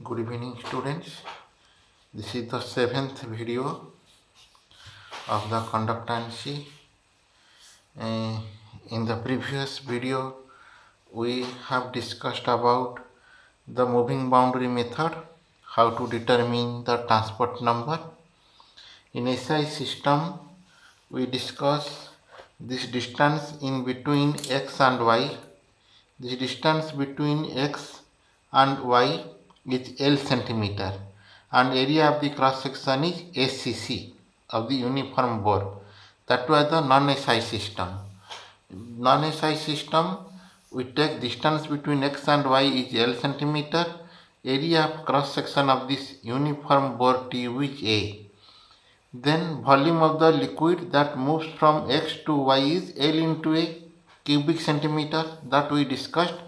Good evening, students. This is the seventh video of the conductancy. In the previous video, we have discussed about the moving boundary method, how to determine the transport number. In SI system, we discuss this distance in between x and y. The distance between x and y is L centimeter and area of the cross section is SCC of the uniform bore. That was the non-SI system. Non-SI system, we take distance between x and y is L centimeter, area of cross section of this uniform bore tube is A. Then volume of the liquid that moves from x to y is L into A cubic centimeter, that we discussed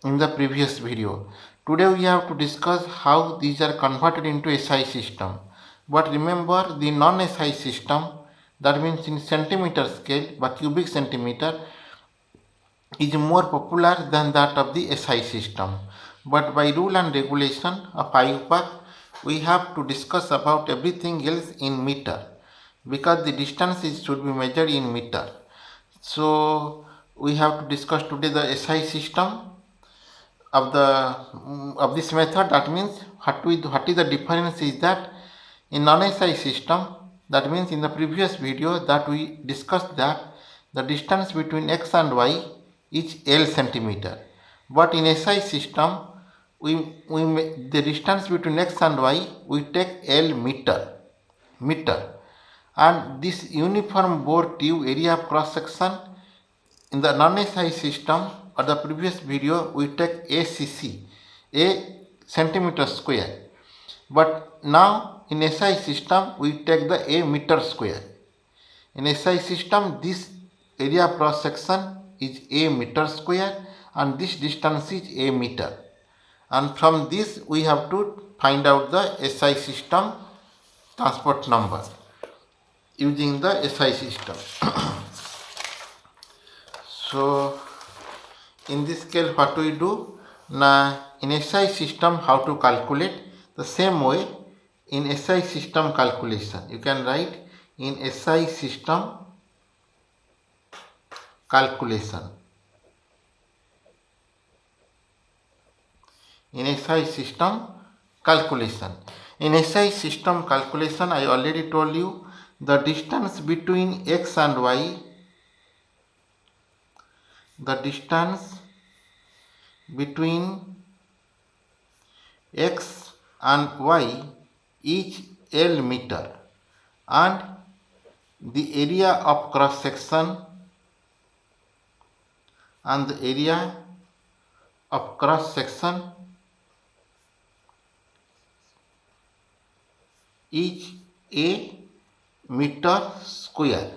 in the previous video. Today we have to discuss how these are converted into SI system. But remember, the non-SI system, that means in centimeter scale but cubic centimeter, is more popular than that of the SI system. But by rule and regulation of IUPAC, we have to discuss about everything else in meter, because the distances should be measured in meter. So we have to discuss today the SI system of this method. That means what is the difference is that in non-SI system, that means in the previous video that we discussed that the distance between x and y is L centimeter, but in SI system the distance between x and y we take L meter, and this uniform bore tube area of cross section in the non-SI system or the previous video we take ACC, a centimeter square, but now in SI system we take the a meter square. In SI system this area of cross section is a meter square and this distance is a meter, and from this we have to find out the SI system transport number using the SI system. So in this case what we do now, in SI system how to calculate the same way. In SI system calculation you can write in SI system calculation. In SI system calculation. In SI system calculation, I already told you the distance between x and y, the distance between x and y is L meter, and the area of cross section is a meter square.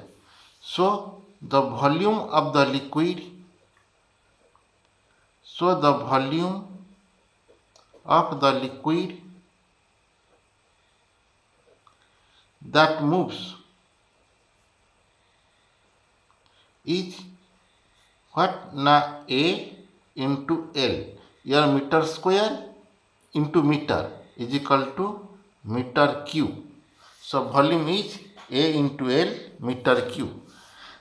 So the volume of the liquid that moves is what? Now A into L. Your meter square into meter is equal to meter cube. So volume is A into L meter cube.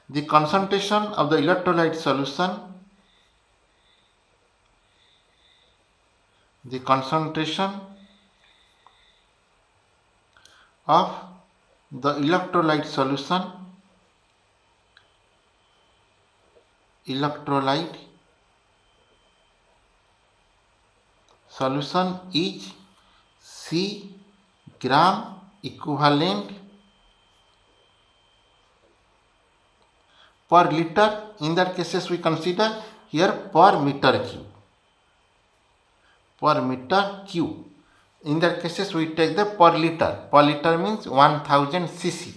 The concentration of the electrolyte solution, electrolyte solution is C gram equivalent per liter. In that cases we consider here per meter cube. In that cases we take the per liter. Per liter means 1000 cc.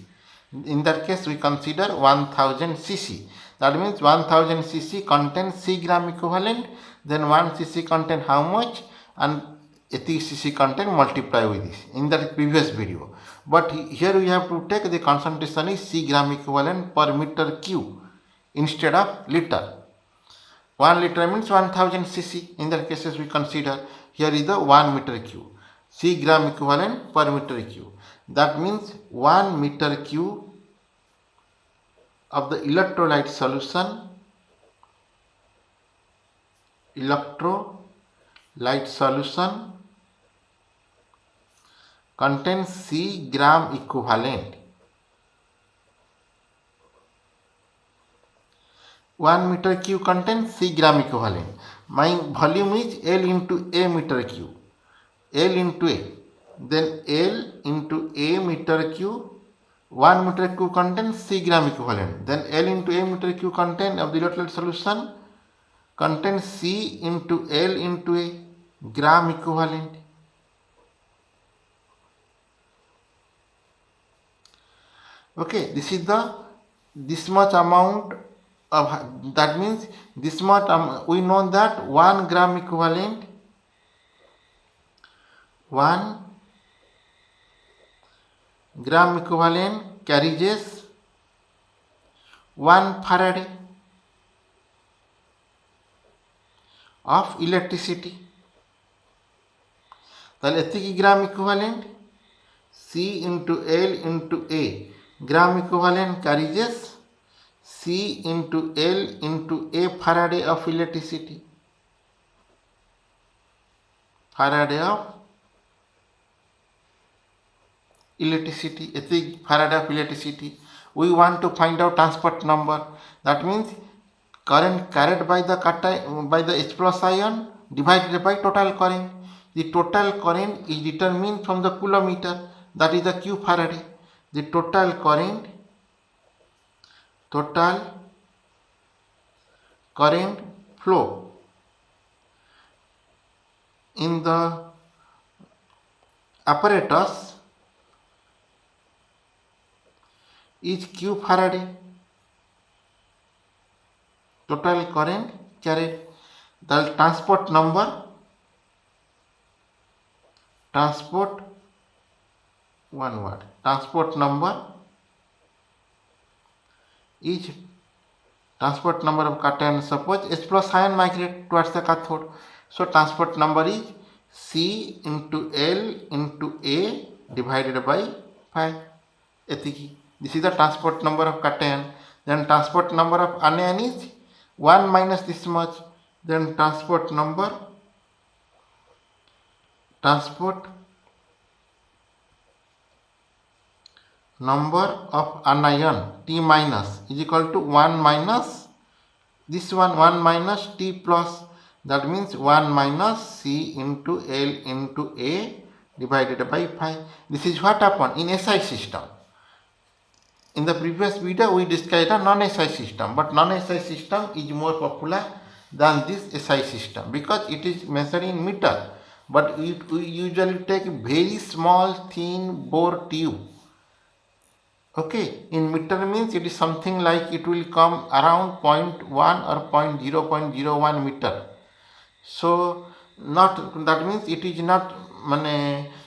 In that case we consider 1000 cc. That means 1000 cc contains C gram equivalent. Then 1 cc contain how much, and 80 cc content multiply with this in the previous video. But here we have to take the concentration is C gram equivalent per meter cube instead of liter. 1 liter means 1000 cc. In that cases we consider here is the 1 meter cube. C gram equivalent per meter cube. That means 1 meter cube of the electrolyte solution contains C gram equivalent. 1 meter cube contains C gram equivalent. My volume is L into A meter cube. L into A. Then L into A meter cube. 1 meter cube contains C gram equivalent. Then L into A meter cube content of the electrolyte solution contains C into L into A gram equivalent. Okay, this much amount of, that means this much we know that 1 gram equivalent 1 gram equivalent carries 1 farad of electricity. তাহলে এতিকি gram equivalent C into L into A gram equivalent carries C into L into A Faraday of electricity. Faraday of electricity. Faraday of electricity. We want to find out transport number. That means current carried by the H plus ion divided by total current. The total current is determined from the coulometer. That is the Q Faraday. The total current flow in the apparatus is Q Faraday. Total current carried. The transport number is transport number of cation. Suppose H plus ion migrate towards the cathode. So transport number is C into L into A divided by 5. This is the transport number of cation. Then transport number of anion is 1 minus this much. Then transport number of anion T minus is equal to 1 minus this one, 1 minus T plus. That means 1 minus C into L into A divided by 5. This is what happened in SI system. In the previous video we discussed a non-SI system, but non-SI system is more popular than this SI system because it is measured in meter, but we usually take very small thin bore tube. Okay, in meter means it is something like it will come around 0.1 or 0.01 meter. So that means it is not,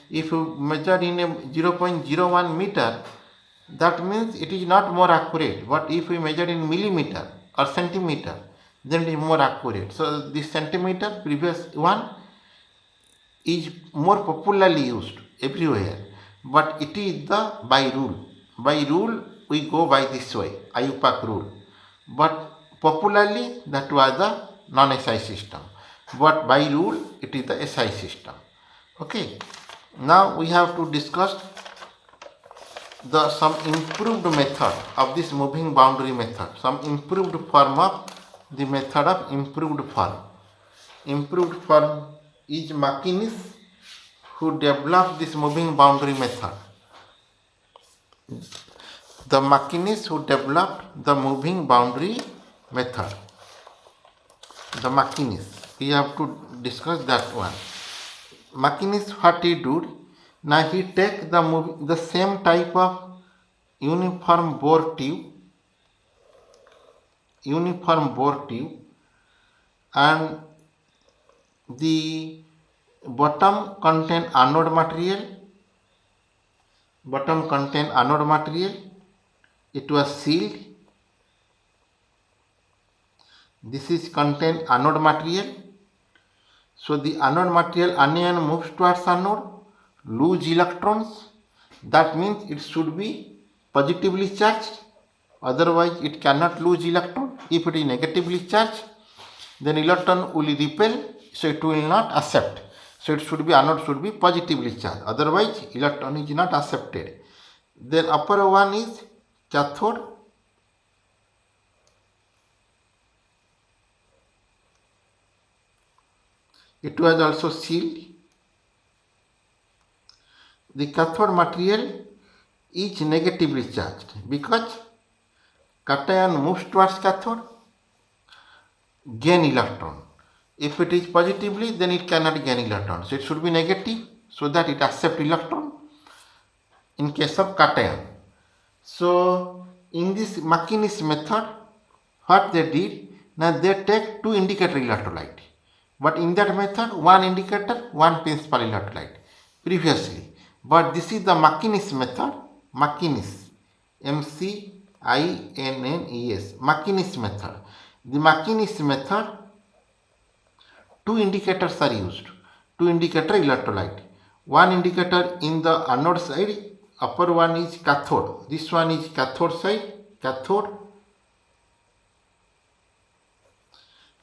if you measure in a 0.01 meter, that means it is not more accurate. But if we measure in millimeter or centimeter, then it is more accurate. So this centimeter, previous one, is more popularly used everywhere, but it is the by rule. By rule we go by this way, IUPAC rule, but popularly that was the non-SI system, but by rule it is the SI system. Okay, now we have to discuss some improved method of this moving boundary method, some improved form of the method of improved form. Improved form is Machinist who developed this moving boundary method. The Machinist who developed the moving boundary method. The Machinist, we have to discuss that one. Machinist, what he do? Now he take the same type of uniform bore tube, and the bottom contain anode material. It was sealed. This is contain anode material. So the anode material anion moves towards anode, lose electrons. That means it should be positively charged. Otherwise it cannot lose electron. If it is negatively charged, then electron will repel, so it will not accept. So it should be, anode should be positively charged. Otherwise electron is not accepted. Then upper one is cathode. It was also sealed. The cathode material is negatively charged because cation moves towards cathode, gain electron. If it is positively, then it cannot gain electron. So it should be negative so that it accepts electron in case of cation. So in this McInnes method, what they did, now they take two indicator electrolyte. But in that method, one indicator, one principal electrolyte previously. But this is the McInnes method, McInnes, McInnes, McInnes method. The McInnes method, two indicators are used, two indicator electrolyte. One indicator in the anode side, upper one is cathode. This one is cathode side, cathode.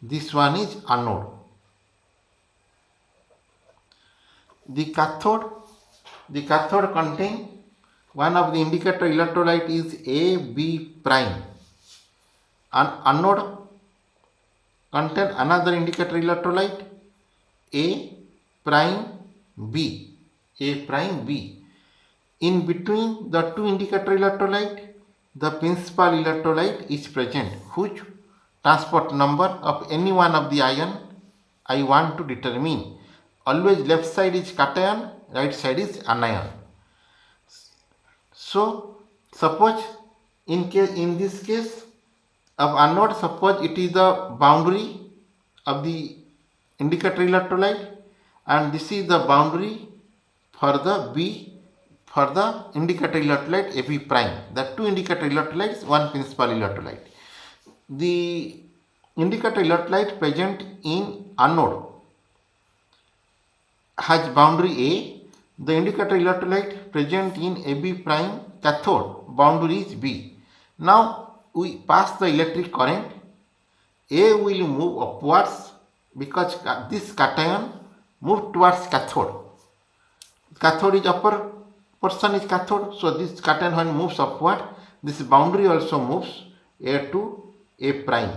This one is anode. The cathode contain, one of the indicator electrolyte is A, B prime. And anode contain another indicator electrolyte A prime B. A prime B. In between the two indicator electrolyte, the principal electrolyte is present, whose transport number of any one of the ion I want to determine. Always left side is cation, right side is anion. So suppose in this case of anode, suppose it is the boundary of the indicator electrolyte, and this is the boundary for the B, for the indicator electrolyte AB prime. The two indicator electrolytes, one principal electrolyte. The indicator electrolyte present in anode has boundary A. The indicator electrolyte present in AB prime cathode, boundary is B. Now we pass the electric current. A will move upwards because this cation move towards cathode. Cathode is upper portion is cathode, so this cation when moves upward, this boundary also moves A to A prime.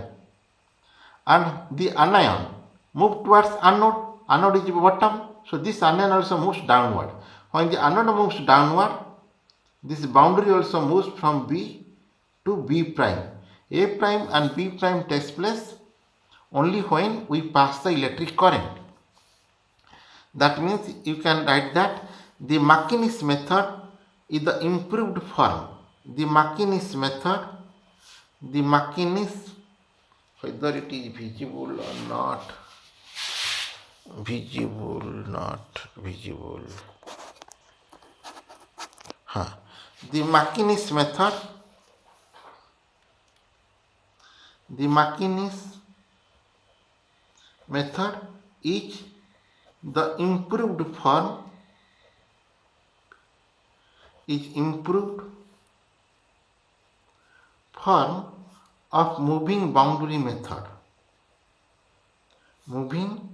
And the anion move towards anode. Anode is bottom, so this anion also moves downward. When the anode moves downward, this boundary also moves from B to B prime. A prime and B prime takes place only when we pass the electric current. That means you can write that the McInnes method is the improved form. The McInnes method, the McInnes, whether it is visible or not, visible, not visible. The McInnes method, the McInnes method is the improved form, of moving boundary method. Moving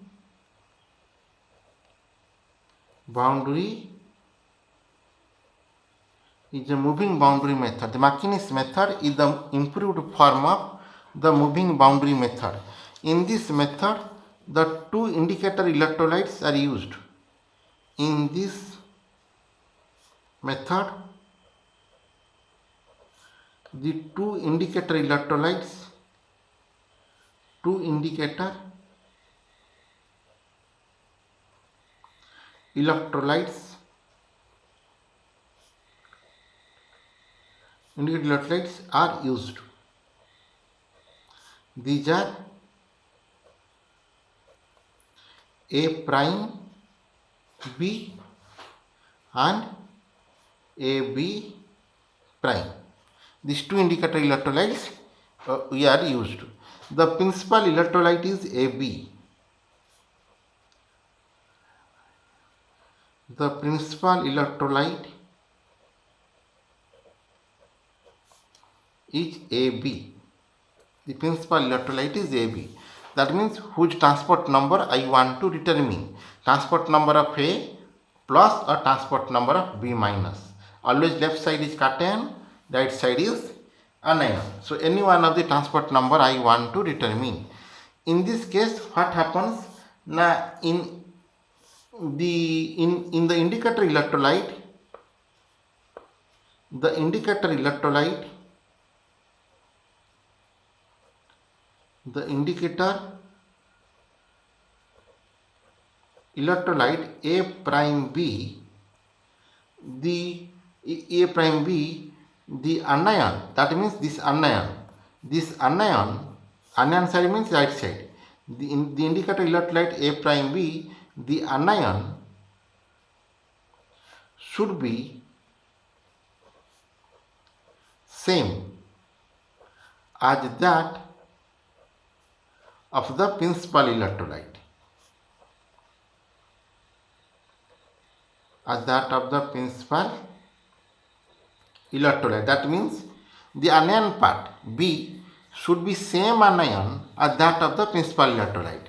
boundary is a moving boundary method. The McInnes method is the improved form of the moving boundary method. In this method, the two indicator electrolytes are used. In this method, the two indicator electrolytes, indicator electrolytes are used. These are A prime B and AB prime. These two indicator electrolytes we are used. The principal electrolyte is AB. the principal electrolyte is AB. The principal electrolyte is AB. That means whose transport number I want to determine. Transport number of A plus or transport number of B minus. Always left side is cation, right side is anion. So any one of the transport number I want to determine. In this case, what happens? Now in the indicator electrolyte, the indicator electrolyte A prime B, the A prime B, the anion, that means this anion side means right side. The indicator electrolyte A prime B, the anion should be same as that of the principal electrolyte. That means the anion part B should be same anion as that of the principal electrolyte,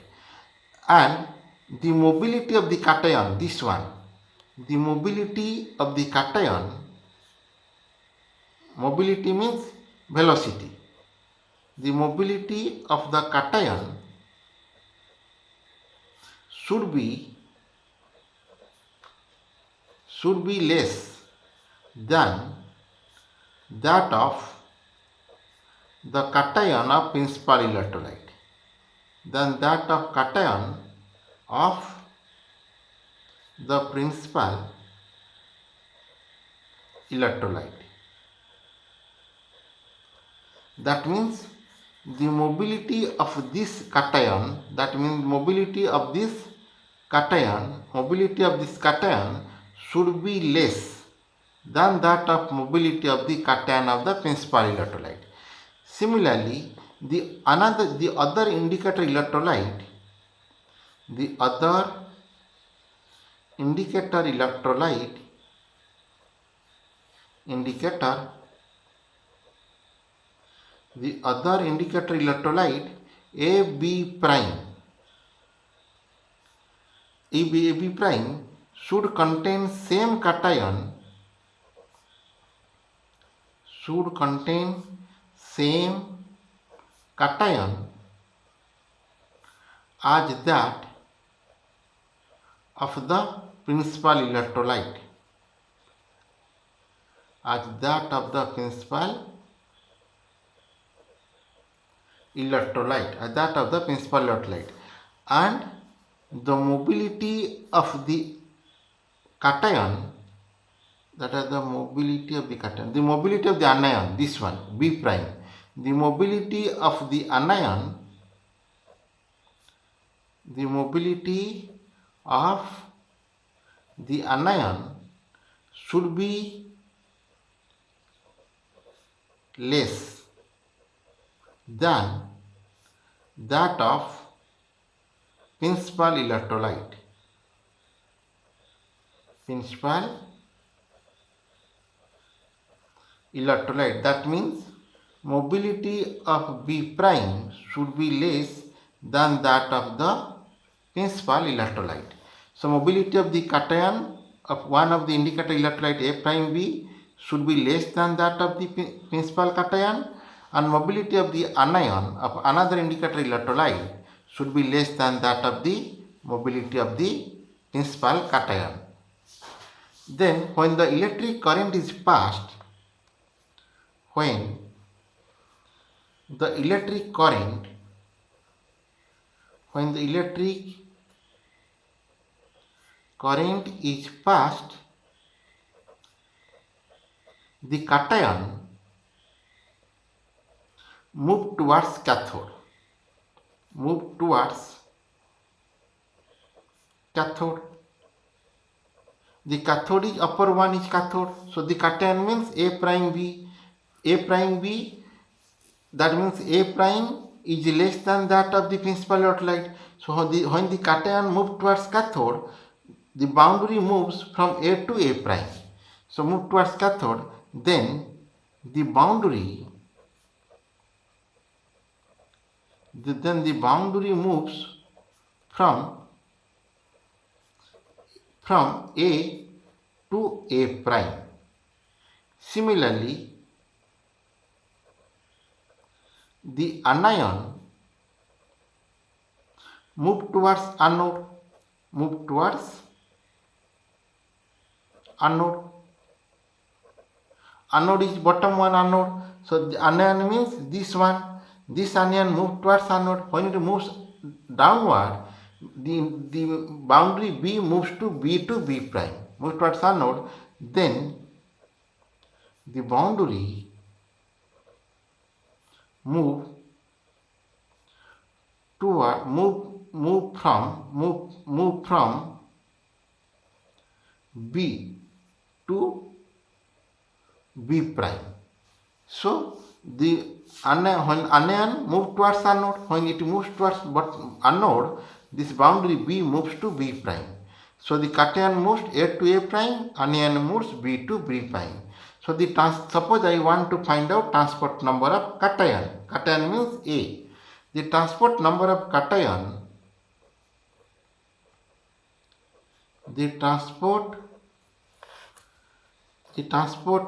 and the mobility of the cation, this one, the mobility of the cation, mobility means velocity, the mobility of the cation should be less than that of the cation of principal electrolyte, than that of cation of the principal electrolyte. That means the mobility of this cation, should be less than that of mobility of the cation of the principal electrolyte. Similarly, the other indicator electrolyte, the other indicator electrolyte AB prime should contain same cation, as that of the principal electrolyte, and the mobility of the cation, the mobility of the anion, this one B prime, the mobility of the anion should be less than that of principal electrolyte. That means mobility of B prime should be less than that of the principal electrolyte. So mobility of the cation of one of the indicator electrolyte A prime B should be less than that of the principal cation, and mobility of the anion of another indicator electrolyte should be less than that of the mobility of the principal cation. Then when the electric current is passed, when the electric current is passed, the cation move towards cathode. The cathode is upper one is cathode, so the cation means A prime B. That means A prime is less than that of the principal electrolyte. So when the cation move towards cathode, the boundary moves from A to A prime. So move towards cathode, then the boundary moves from A to A prime. Similarly, the anion move towards anode. Anode is bottom one anode. So the anion means this one. This anion move towards anode. When it moves downward, the boundary B moves to B prime. Move towards anode, then the boundary move from B to B prime. So the when anion moves towards anode, when it moves towards anode, this boundary B moves to B prime. So the cation moves A to A prime, anion moves B to B prime. So the suppose I want to find out transport number of cation. Cation means A. The transport number of cation, the transport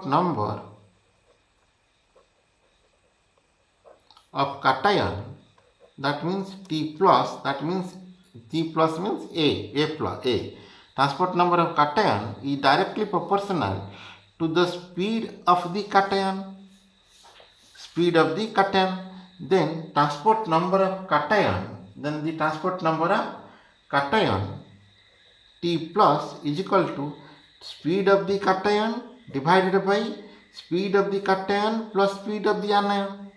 number of cation, that means T plus, that means T plus means A plus A. Transport number of cation is directly proportional to the speed of the cation. Then transport number of cation, T plus is equal to speed of the cation divided by speed of the cation plus speed of the anion.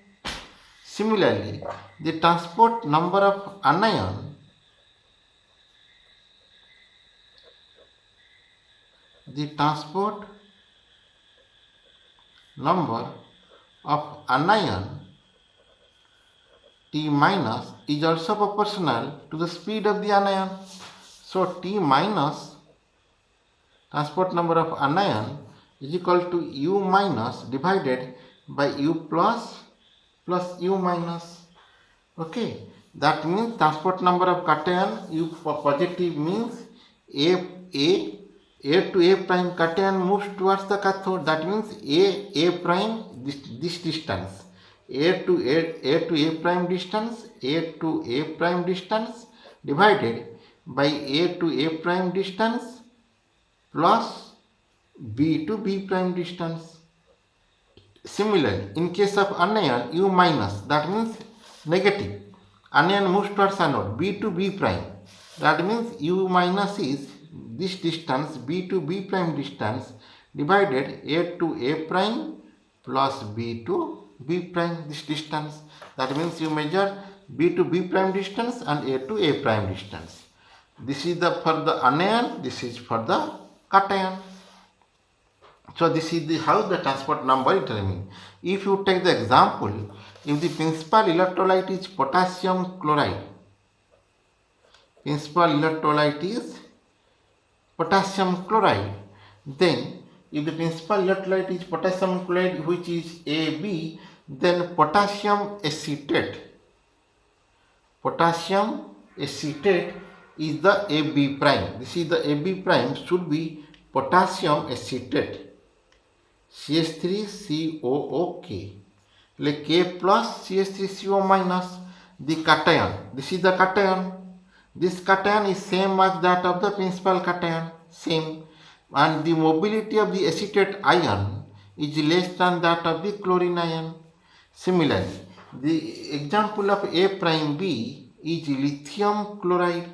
Similarly, the transport number of anion, T minus is also proportional to the speed of the anion. So T minus, transport number of anion, is equal to U minus divided by U plus U minus. Okay, that means transport number of cation, U positive means A to A prime cation moves towards the cathode. That means A prime, this distance, A to A prime distance, divided by A to A prime distance plus B to B prime distance. Similarly, in case of anion, U minus, that means negative. Anion moves towards anode, B to B prime. That means U minus is this distance, B to B prime distance, divided A to A prime plus B to B prime, this distance. That means you measure B to B prime distance and A to A prime distance. This is for the anion, this is for the cation. So this is how the transport number is determined. If you take the example, if the principal electrolyte is potassium chloride, then if the principal electrolyte is potassium chloride, which is AB, then potassium acetate is the AB prime. This is the AB prime, should be potassium acetate, CH3COOK, like K plus CH3CO minus, the cation. This is the cation. This cation is same as that of the principal cation, same, and the mobility of the acetate ion is less than that of the chlorine ion. Similarly, the example of A prime B is lithium chloride.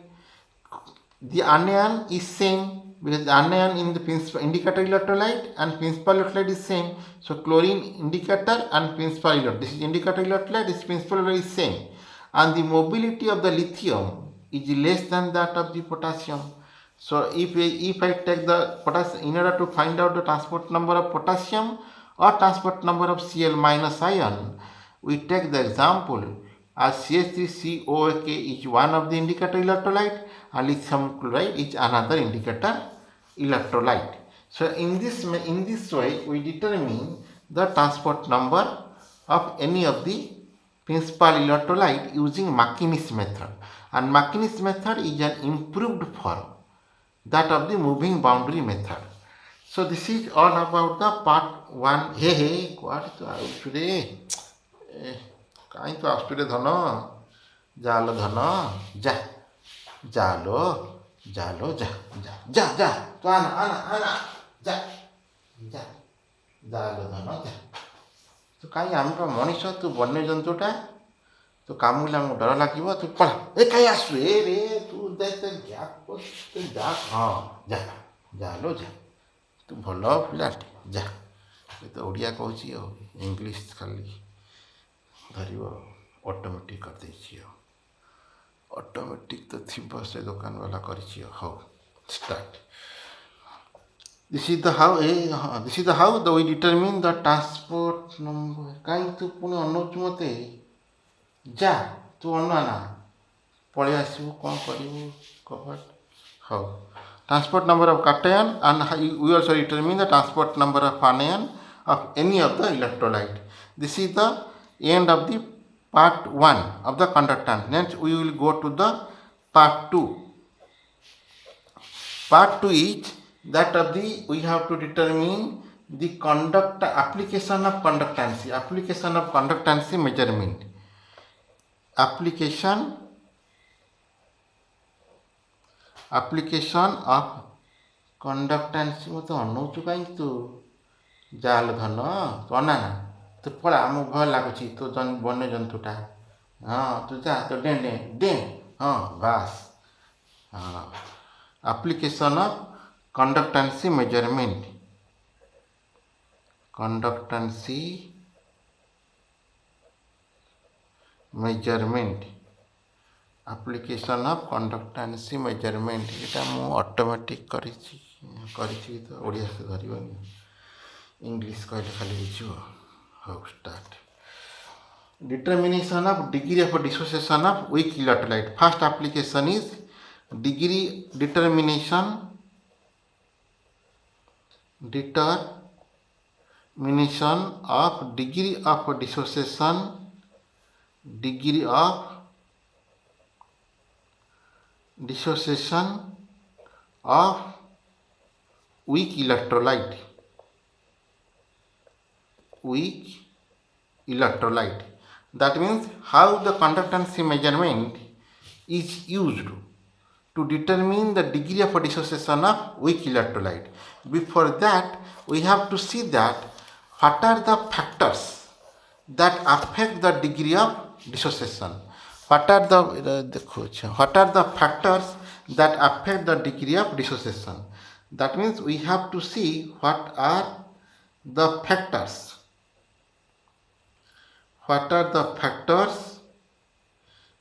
The anion is same, because the anion in the principal indicator electrolyte and principal electrolyte is same. So chlorine indicator and principal electrolyte, this is indicator electrolyte, this principal electrolyte is same, and the mobility of the lithium is less than that of the potassium. So if I take the potassium, in order to find out the transport number of potassium or transport number of Cl minus ion, we take the example as CH3COK is one of the indicator electrolyte and lithium chloride is another indicator electrolyte. So in this way we determine the transport number of any of the principal electrolyte using Makinis method, and Makinis method is an improved form that of the moving boundary method. So this is all about the part 1. Hey, what to today? କାହିଁ ତୁ ଆସୁଛୁ ରେ ଧନ, ଯାଲୋ ଧନ, ଯା ଯାଲୋ ଯାଲୋ ଯା ଯା ଯା ଯା ତୁ ଆନା ଆନା ଆନା ଯା ଯା ଯାଲୋ ଧନ ଯା। ତୁ କାହିଁ, ଆମେ ପା ମଣିଷ, ତୁ ବନ୍ୟଜନ୍ତୁଟା, ତୁ କାମୁଡ଼ିଲେ ଆମକୁ ଡର ଲାଗିବ, ତୁ ପଳା। ଏ କାହିଁ ଆସୁ ଏ ରେ, ତୁ ଯା ଯା, ହଁ ଯା ଯାଲୋ ଯା, ତୁ ଭଲ ପିଲାଟେ ଯା। ଏ ତ ଓଡ଼ିଆ କହୁଛି ଆଉ ଇଂଲିଶ ଖାଲି ଧରିବ, ଅଟୋମେଟିକ୍ କରିଦେଇଛି ଆଉ। ଅଟୋମେଟିକ୍ ତ ଥିବ, ସେ ଦୋକାନ ବାଲା କରିଛି ଆଉ। ହଉ start. This is the how we determine the transport number. କାହିଁ ତୁ ପୁଣି ଅନଉଛୁ ମୋତେ? ଯା, ତୁ ଅନା ନା, ପଳେଇ ଆସିବୁ, କ'ଣ କରିବୁ କବାଟ। ହଉ, transport number of cation, and we also determine the transport number of anion of any of the electrolyte. This is the end of the part 1 of the conductance. Next we will go to the part 2. Part 2 is that of the, we have to determine the application of conductance measurement. Application of conductance ମୋତେ ଅନଉଛୁ କାହିଁକି ତୁ? ଯାଲୋ ଧନ, ତୁ ଅନା ନା, ତୁ ପଳା, ଆମକୁ ଭଲ ଲାଗୁଛି, ତୁ ବନ୍ୟଜନ୍ତୁଟା। ହଁ ତୁ ଯା, ତୁ ଡେଁ ଡେଁ ଡେଁ, ହଁ ବାସ୍। ହଁ, application of conductance measurement. Application of conductance measurement. ଏଇଟା ମୁଁ ଅଟୋମେଟିକ୍ କରିଛି ତ, ଓଡ଼ିଆ ସେ ଧରିବନି, ଇଂଲିଶ କହିଲେ ଖାଲି ବୁଝିବ। ହଉ start. Determination of degree of dissociation of weak electrolyte. First application is determination of degree of dissociation of weak electrolyte. That means how the conductance measurement is used to determine the degree of dissociation of weak electrolyte. Before that, we have to see that what are the factors that affect the degree of dissociation. What are the factors that affect the degree of dissociation? That means we have to see what are the factors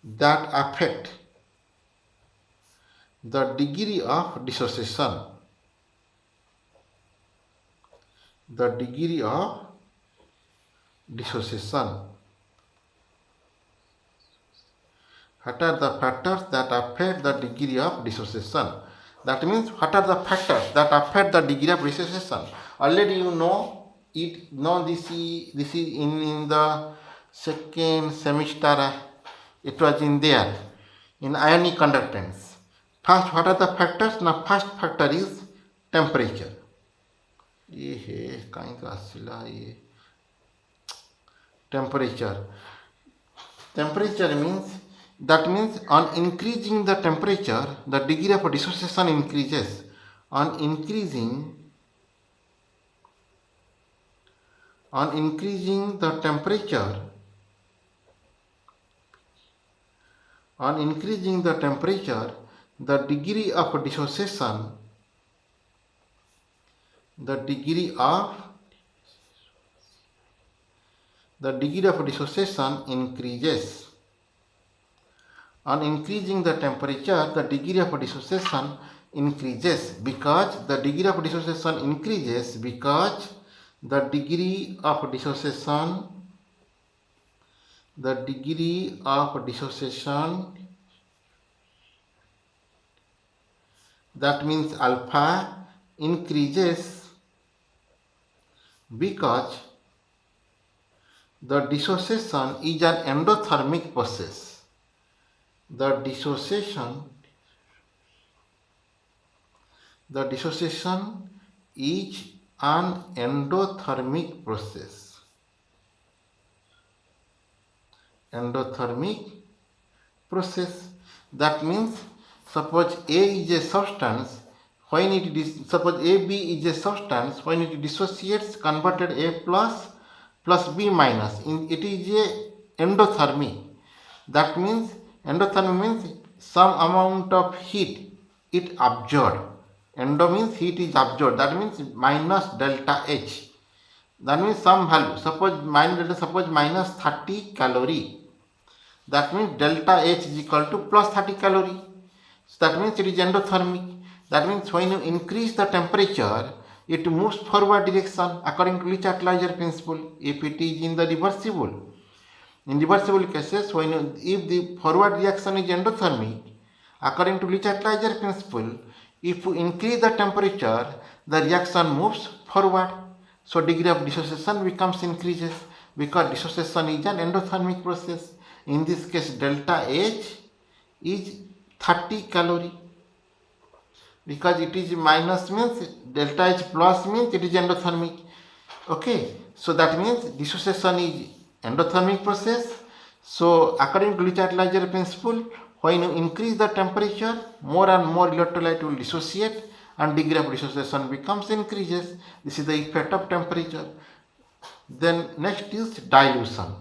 that affect the degree of dissociation. What are the factors that affect the degree of dissociation? That means what are the factors that affect the degree of dissociation? Already you know it. Know this is in the second semester. It was in there in ionic conductance. First, what are the factors? Now, first factor is temperature. Temperature means on increasing the temperature, the degree of dissociation increases. On increasing the temperature, the degree of dissociation increases. On increasing the temperature, the degree of dissociation increases because the degree of dissociation increases because the degree of dissociation the degree of dissociation, that means alpha, increases because the dissociation is an endothermic process. The dissociation is an endothermic process. Endothermic process. That means suppose A is a substance, when suppose AB is a substance, when it dissociates converted A plus B minus, it is a endothermy. That means endothermy means some amount of heat it absorbed. Endo means heat is absorbed. That means minus delta H. That means some value. Suppose minus 30 calorie. That means delta H is equal to plus 30 calorie. So that means it is endothermic. That means when you increase the temperature, it moves forward direction according to Le Chatelager principle if it is in the reversible. In reversible cases, if the forward reaction is endothermic, according to Le Chatelager principle, if you increase the temperature, the reaction moves forward. So degree of dissociation becomes increases because dissociation is an endothermic process. In this case, delta H is 30 calorie because it is minus means delta H plus means it is endothermic. Okay, so that means dissociation is endothermic process. So according to Le Chatelager principle, when you increase the temperature, more and more electrolyte will dissociate and degree of dissociation becomes increases. This is the effect of temperature. Then next is dilution.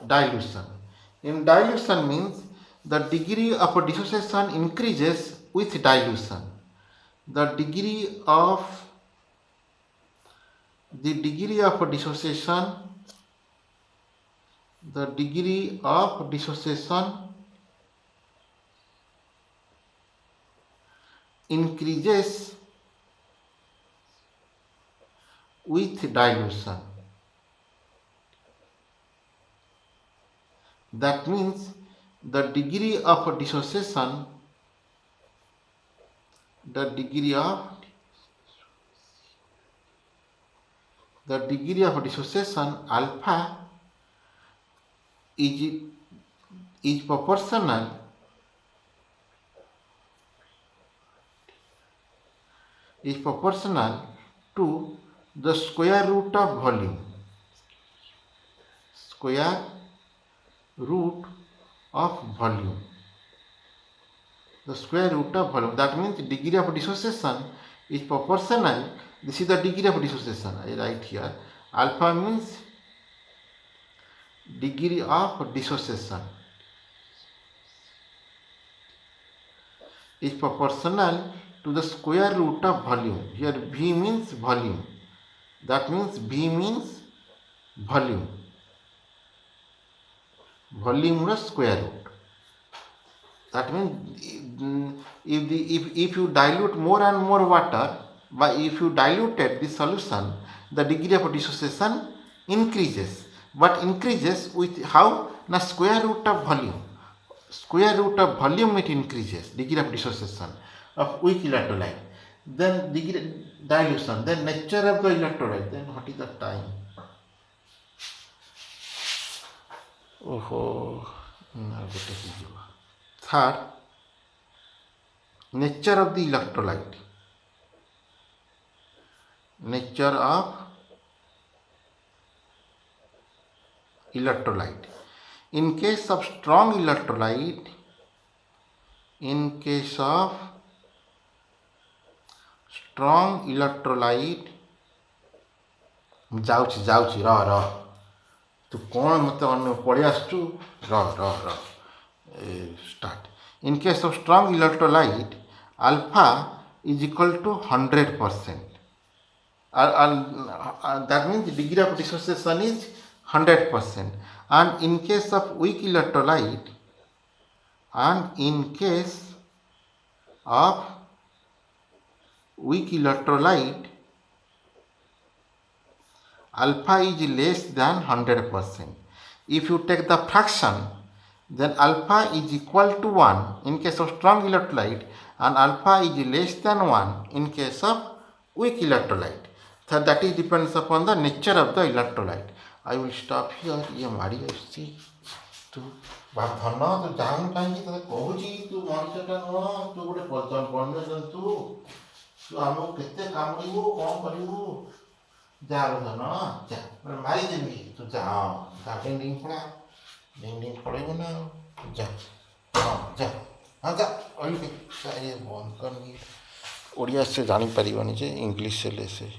Dilution. In dilution means the degree of dissociation increases with dilution. The degree of dissociation increases with dilution. That means the degree of dissociation alpha is proportional to the square root of volume. The square root of volume. That means degree of dissociation is proportional. This is the degree of dissociation. I write here. Alpha means degree of dissociation is proportional to the square root of volume. Here V means volume. That means V means volume. Volume square root. That means if you dilute more and more water, but if you diluted this solution, the degree of dissociation increases. But increases with how? Now square root of volume. Square root of volume it increases, degree of dissociation of weak electrolyte. Then degree dilution. Then nature of the electrolyte. Then what is the time? Third, nature of the electrolyte. Nature of electrolyte. In case of strong electrolyte, ଯାଉଛି ରହ ତୁ କ'ଣ ମୋତେ ଅନ୍ୟ ପଳେଇ ଆସୁଛୁ ରହ start. In case of strong electrolyte, alpha is equal to 100%. That means the degree of dissociation is 100%. And in case of weak electrolyte, alpha is less than 100%. If you take the fraction, then alpha is equal to 1 in case of strong electrolyte and alpha is less than 1 in case of weak electrolyte. So that is depends upon the nature of the electrolyte. I will stop here. ये मारी आसी तू बाप धन तू जाऊँ कहीं तो कहूची तू मनुष्यटा नुह तू गोटे बन्य जंतु तू आमको केते कामड़ू कौन करू जा धन जा मारी देवी तू जा डिंग डिंग पड़ेगा ना जा हाँ जा हाँ जा ये बंद कर ओडिया से जानी पारिबनी जे इंग्लिश से ले से